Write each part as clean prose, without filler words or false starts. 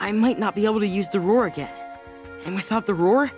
I might not be able to use the roar again. And without the roar,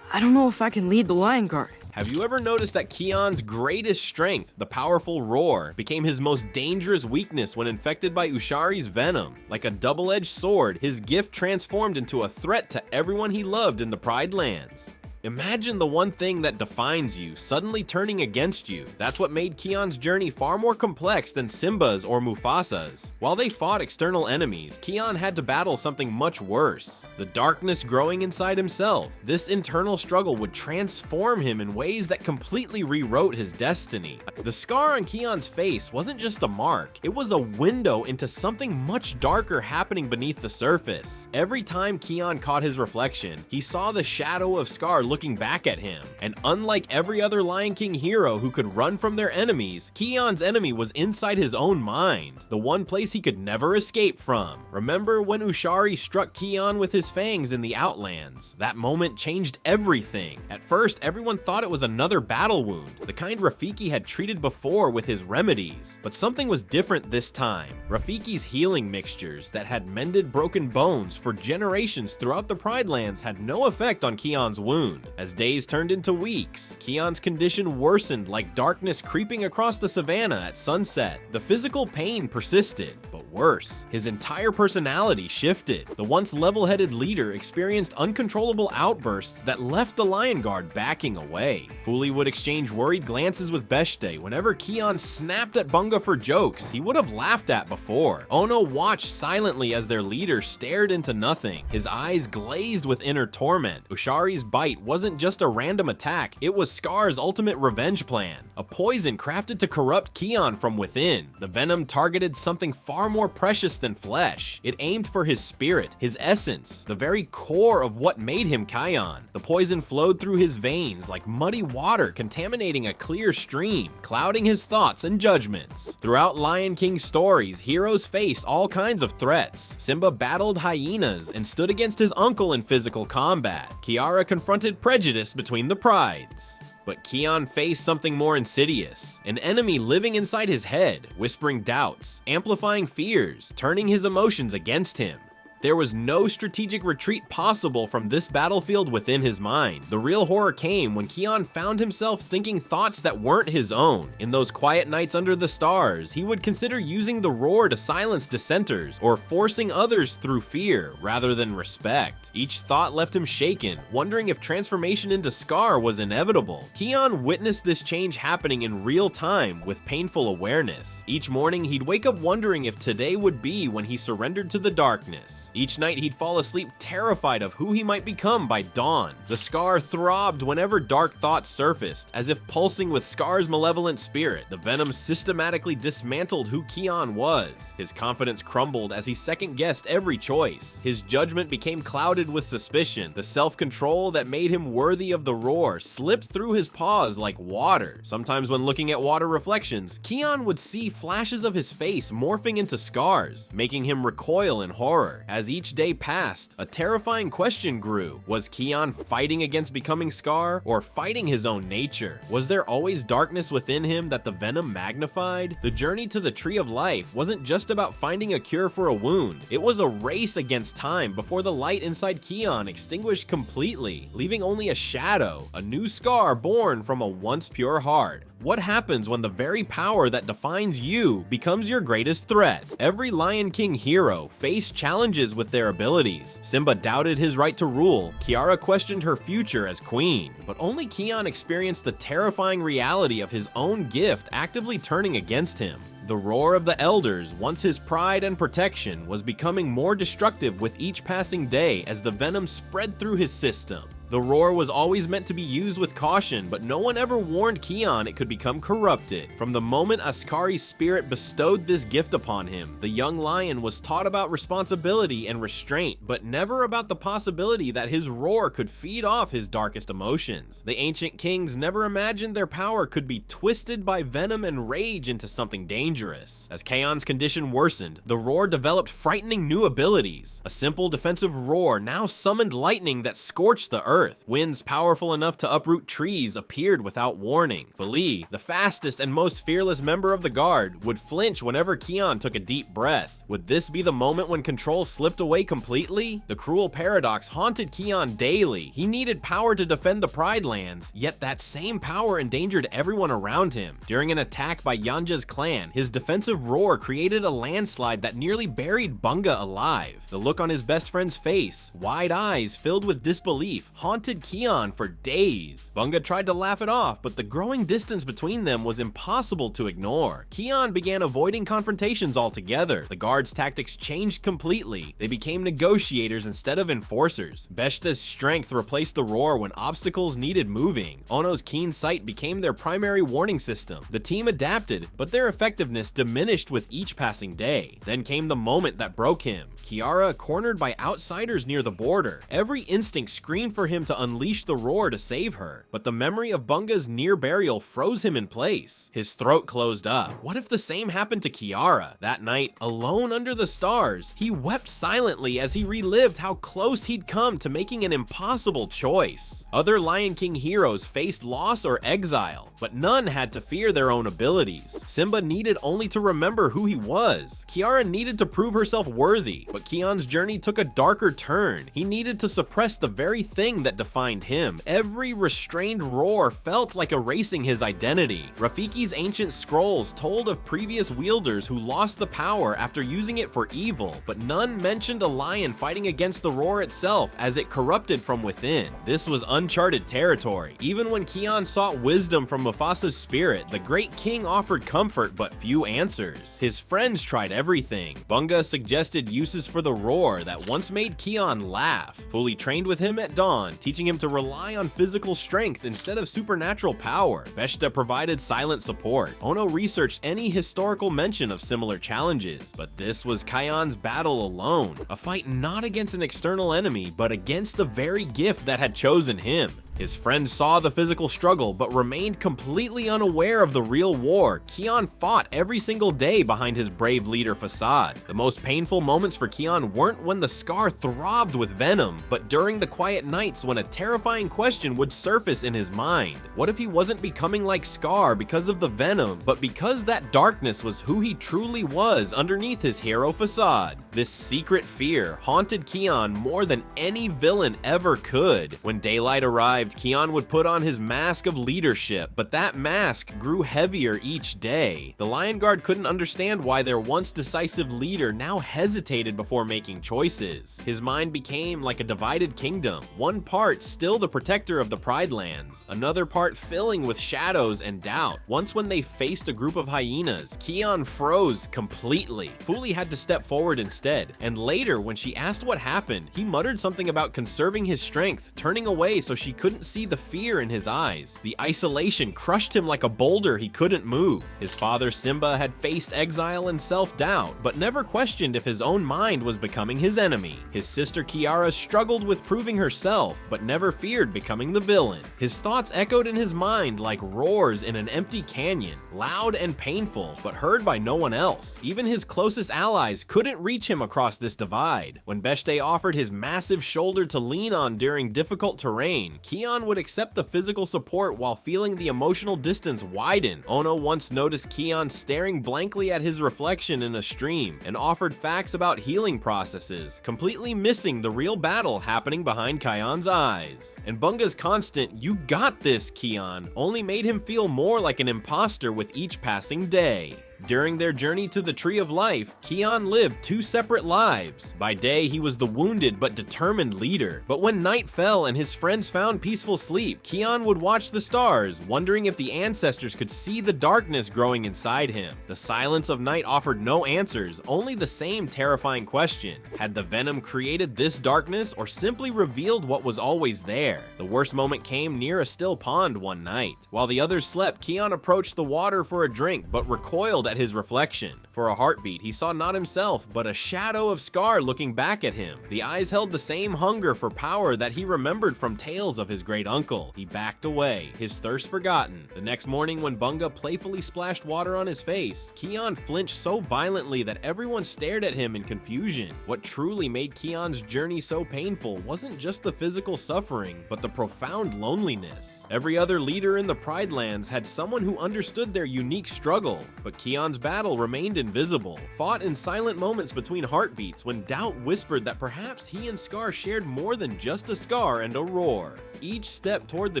I don't know if I can lead the Lion Guard. Have you ever noticed that Kion's greatest strength, the powerful roar, became his most dangerous weakness when infected by Ushari's venom? Like a double-edged sword, his gift transformed into a threat to everyone he loved in the Pride Lands. Imagine the one thing that defines you suddenly turning against you. That's what made Kion's journey far more complex than Simba's or Mufasa's. While they fought external enemies, Kion had to battle something much worse: the darkness growing inside himself. This internal struggle would transform him in ways that completely rewrote his destiny. The scar on Kion's face wasn't just a mark, it was a window into something much darker happening beneath the surface. Every time Kion caught his reflection, he saw the shadow of Scar looking back at him. And unlike every other Lion King hero who could run from their enemies, Kion's enemy was inside his own mind, the one place he could never escape from. Remember when Ushari struck Kion with his fangs in the Outlands? That moment changed everything. At first, everyone thought it was another battle wound, the kind Rafiki had treated before with his remedies. But something was different this time. Rafiki's healing mixtures that had mended broken bones for generations throughout the Pride Lands had no effect on Kion's wound. As days turned into weeks, Kion's condition worsened like darkness creeping across the savannah at sunset. The physical pain persisted, but worse, his entire personality shifted. The once level-headed leader experienced uncontrollable outbursts that left the Lion Guard backing away. Fuli would exchange worried glances with Beshte whenever Kion snapped at Bunga for jokes he would have laughed at before. Ono watched silently as their leader stared into nothing, his eyes glazed with inner torment. Ushari's bite wasn't just a random attack, it was Scar's ultimate revenge plan. A poison crafted to corrupt Kion from within. The venom targeted something far more precious than flesh. It aimed for his spirit, his essence, the very core of what made him Kion. The poison flowed through his veins like muddy water contaminating a clear stream, clouding his thoughts and judgments. Throughout Lion King stories, heroes faced all kinds of threats. Simba battled hyenas and stood against his uncle in physical combat. Kiara confronted prejudice between the prides. But Kion faced something more insidious, an enemy living inside his head, whispering doubts, amplifying fears, turning his emotions against him. There was no strategic retreat possible from this battlefield within his mind. The real horror came when Kion found himself thinking thoughts that weren't his own. In those quiet nights under the stars, he would consider using the roar to silence dissenters or forcing others through fear rather than respect. Each thought left him shaken, wondering if transformation into Scar was inevitable. Kion witnessed this change happening in real time with painful awareness. Each morning, he'd wake up wondering if today would be when he surrendered to the darkness. Each night he'd fall asleep terrified of who he might become by dawn. The Scar throbbed whenever dark thoughts surfaced, as if pulsing with Scar's malevolent spirit. The venom systematically dismantled who Kion was. His confidence crumbled as he second-guessed every choice. His judgment became clouded with suspicion. The self-control that made him worthy of the roar slipped through his paws like water. Sometimes when looking at water reflections, Kion would see flashes of his face morphing into scars, making him recoil in horror. As each day passed, a terrifying question grew. Was Kion fighting against becoming Scar, or fighting his own nature? Was there always darkness within him that the venom magnified? The journey to the Tree of Life wasn't just about finding a cure for a wound. It was a race against time before the light inside Kion extinguished completely, leaving only a shadow, a new Scar born from a once pure heart. What happens when the very power that defines you becomes your greatest threat? Every Lion King hero faced challenges with their abilities. Simba doubted his right to rule. Kiara questioned her future as queen. But only Kion experienced the terrifying reality of his own gift actively turning against him. The roar of the elders, once his pride and protection, was becoming more destructive with each passing day as the venom spread through his system. The roar was always meant to be used with caution, but no one ever warned Kion it could become corrupted. From the moment Askari's spirit bestowed this gift upon him, the young lion was taught about responsibility and restraint, but never about the possibility that his roar could feed off his darkest emotions. The ancient kings never imagined their power could be twisted by venom and rage into something dangerous. As Kion's condition worsened, the roar developed frightening new abilities. A simple defensive roar now summoned lightning that scorched the earth. birth. Winds powerful enough to uproot trees appeared without warning. Feli, the fastest and most fearless member of the guard, would flinch whenever Kion took a deep breath. Would this be the moment when control slipped away completely? The cruel paradox haunted Kion daily. He needed power to defend the Pride Lands, yet that same power endangered everyone around him. During an attack by Yanja's clan, his defensive roar created a landslide that nearly buried Bunga alive. The look on his best friend's face, wide eyes filled with disbelief, haunted Kion for days. Bunga tried to laugh it off, but the growing distance between them was impossible to ignore. Kion began avoiding confrontations altogether. The guards' tactics changed completely. They became negotiators instead of enforcers. Beshta's strength replaced the roar when obstacles needed moving. Ono's keen sight became their primary warning system. The team adapted, but their effectiveness diminished with each passing day. Then came the moment that broke him. Kiara cornered by outsiders near the border. Every instinct screamed for him to unleash the roar to save her, but the memory of Bunga's near burial froze him in place. His throat closed up. What if the same happened to Kiara? That night, alone under the stars, he wept silently as he relived how close he'd come to making an impossible choice. Other Lion King heroes faced loss or exile, but none had to fear their own abilities. Simba needed only to remember who he was. Kiara needed to prove herself worthy, but Kion's journey took a darker turn. He needed to suppress the very thing that defined him. Every restrained roar felt like erasing his identity. Rafiki's ancient scrolls told of previous wielders who lost the power after using it for evil, but none mentioned a lion fighting against the roar itself as it corrupted from within. This was uncharted territory. Even when Kion sought wisdom from Mufasa's spirit, the great king offered comfort but few answers. His friends tried everything. Bunga suggested uses for the roar that once made Kion laugh. Fully trained with him at dawn, teaching him to rely on physical strength instead of supernatural power. Beshta provided silent support. Ono researched any historical mention of similar challenges, but this was Kion's battle alone. A fight not against an external enemy, but against the very gift that had chosen him. His friends saw the physical struggle, but remained completely unaware of the real war. Kion fought every single day behind his brave leader facade. The most painful moments for Kion weren't when the scar throbbed with venom, but during the quiet nights when a terrifying question would surface in his mind. What if he wasn't becoming like Scar because of the venom, but because that darkness was who he truly was underneath his hero facade? This secret fear haunted Kion more than any villain ever could. When daylight arrived, Kion would put on his mask of leadership, but that mask grew heavier each day. The Lion Guard couldn't understand why their once decisive leader now hesitated before making choices. His mind became like a divided kingdom, one part still the protector of the Pride Lands, another part filling with shadows and doubt. Once when they faced a group of hyenas, Kion froze completely. Fuli had to step forward instead, and later when she asked what happened, he muttered something about conserving his strength, turning away so she couldn't see the fear in his eyes. The isolation crushed him like a boulder he couldn't move. His father Simba had faced exile and self-doubt, but never questioned if his own mind was becoming his enemy. His sister Kiara struggled with proving herself, but never feared becoming the villain. His thoughts echoed in his mind like roars in an empty canyon, loud and painful, but heard by no one else. Even his closest allies couldn't reach him across this divide. When Beshte offered his massive shoulder to lean on during difficult terrain, Kion would accept the physical support while feeling the emotional distance widen. Ono once noticed Kion staring blankly at his reflection in a stream and offered facts about healing processes, completely missing the real battle happening behind Kion's eyes. And Bunga's constant "you got this, Kion" only made him feel more like an imposter with each passing day. During their journey to the Tree of Life, Kion lived two separate lives. By day, he was the wounded but determined leader. But when night fell and his friends found peaceful sleep, Kion would watch the stars, wondering if the ancestors could see the darkness growing inside him. The silence of night offered no answers, only the same terrifying question. Had the venom created this darkness or simply revealed what was always there? The worst moment came near a still pond one night. While the others slept, Kion approached the water for a drink, but recoiled at his reflection. For a heartbeat, he saw not himself, but a shadow of Scar looking back at him. The eyes held the same hunger for power that he remembered from tales of his great uncle. He backed away, his thirst forgotten. The next morning, when Bunga playfully splashed water on his face, Kion flinched so violently that everyone stared at him in confusion. What truly made Kion's journey so painful wasn't just the physical suffering, but the profound loneliness. Every other leader in the Pride Lands had someone who understood their unique struggle, but Kion's battle remained invisible, fought in silent moments between heartbeats when doubt whispered that perhaps he and Scar shared more than just a scar and a roar. Each step toward the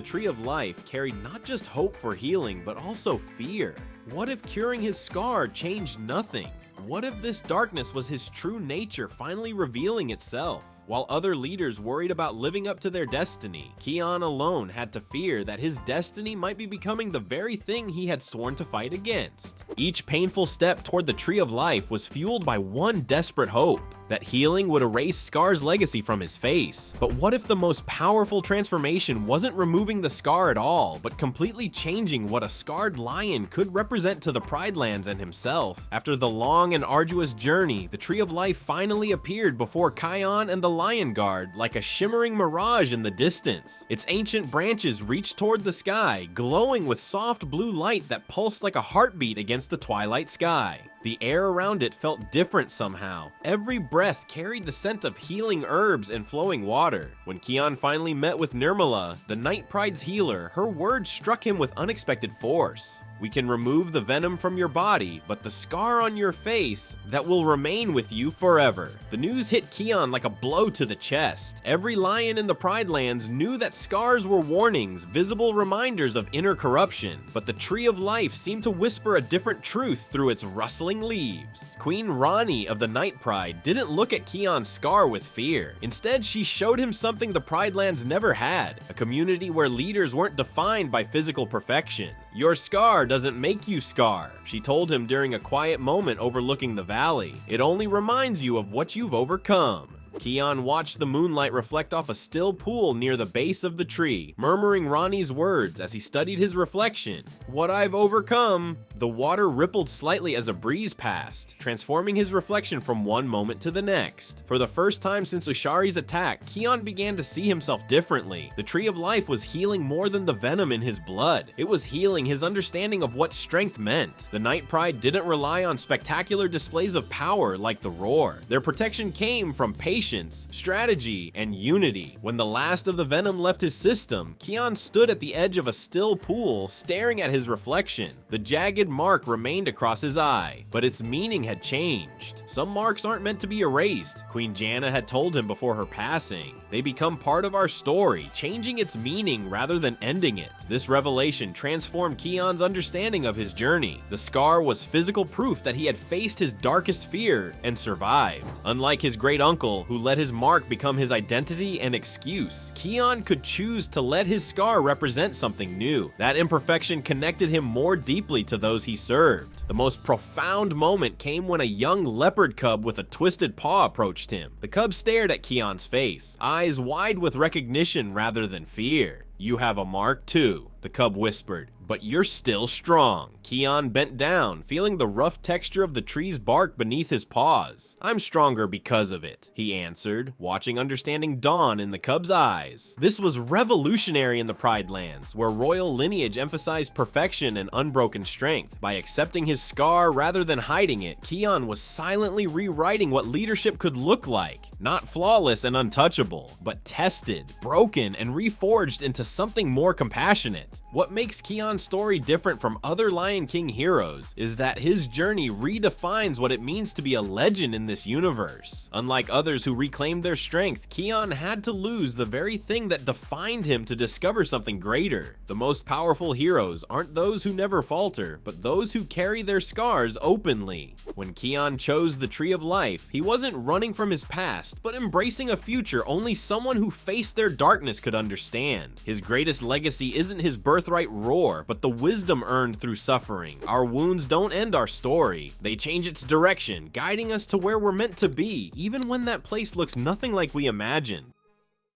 Tree of Life carried not just hope for healing, but also fear. What if curing his scar changed nothing? What if this darkness was his true nature finally revealing itself? While other leaders worried about living up to their destiny, Kion alone had to fear that his destiny might be becoming the very thing he had sworn to fight against. Each painful step toward the Tree of Life was fueled by one desperate hope: that healing would erase Scar's legacy from his face. But what if the most powerful transformation wasn't removing the scar at all, but completely changing what a scarred lion could represent to the Pride Lands and himself? After the long and arduous journey, the Tree of Life finally appeared before Kion and the Lion Guard like a shimmering mirage in the distance. Its ancient branches reached toward the sky, glowing with soft blue light that pulsed like a heartbeat against the twilight sky. The air around it felt different somehow. Every breath carried the scent of healing herbs and flowing water. When Kion finally met with Nirmala, the Night Pride's healer, her words struck him with unexpected force. "We can remove the venom from your body, but the scar on your face, that will remain with you forever." The news hit Kion like a blow to the chest. Every lion in the Pride Lands knew that scars were warnings, visible reminders of inner corruption, but the Tree of Life seemed to whisper a different truth through its rustling leaves. Queen Rani of the Night Pride didn't look at Kion's scar with fear. Instead, she showed him something the Pride Lands never had: a community where leaders weren't defined by physical perfection. "Your scar doesn't make you Scar," she told him during a quiet moment overlooking the valley. "It only reminds you of what you've overcome." Kion watched the moonlight reflect off a still pool near the base of the tree, murmuring Rani's words as he studied his reflection. "What I've overcome." The water rippled slightly as a breeze passed, transforming his reflection from one moment to the next. For the first time since Ushari's attack, Kion began to see himself differently. The Tree of Life was healing more than the venom in his blood. It was healing his understanding of what strength meant. The Night Pride didn't rely on spectacular displays of power like the roar. Their protection came from patience, strategy, and unity. When the last of the venom left his system, Kion stood at the edge of a still pool, staring at his reflection. The jagged mark remained across his eye, but its meaning had changed. Some marks aren't meant to be erased, Queen Janna had told him before her passing. They become part of our story, changing its meaning rather than ending it. This revelation transformed Kion's understanding of his journey. The scar was physical proof that he had faced his darkest fear and survived. Unlike his great uncle, who let his mark become his identity and excuse, Kion could choose to let his scar represent something new. That imperfection connected him more deeply to those he served. The most profound moment came when a young leopard cub with a twisted paw approached him. The cub stared at Kion's face, eyes wide with recognition rather than fear. "You have a mark too," the cub whispered, "but you're still strong." Kion bent down, feeling the rough texture of the tree's bark beneath his paws. "I'm stronger because of it," he answered, watching understanding dawn in the cub's eyes. This was revolutionary in the Pride Lands, where royal lineage emphasized perfection and unbroken strength. By accepting his scar rather than hiding it, Kion was silently rewriting what leadership could look like. Not flawless and untouchable, but tested, broken, and reforged into something more compassionate. What makes Kion's story different from other Lion King heroes is that his journey redefines what it means to be a legend in this universe. Unlike others who reclaimed their strength, Kion had to lose the very thing that defined him to discover something greater. The most powerful heroes aren't those who never falter, but those who carry their scars openly. When Kion chose the Tree of Life, he wasn't running from his past, but embracing a future only someone who faced their darkness could understand. His greatest legacy isn't his birthright roar, but the wisdom earned through suffering. Our wounds don't end our story. They change its direction, guiding us to where we're meant to be, even when that place looks nothing like we imagined.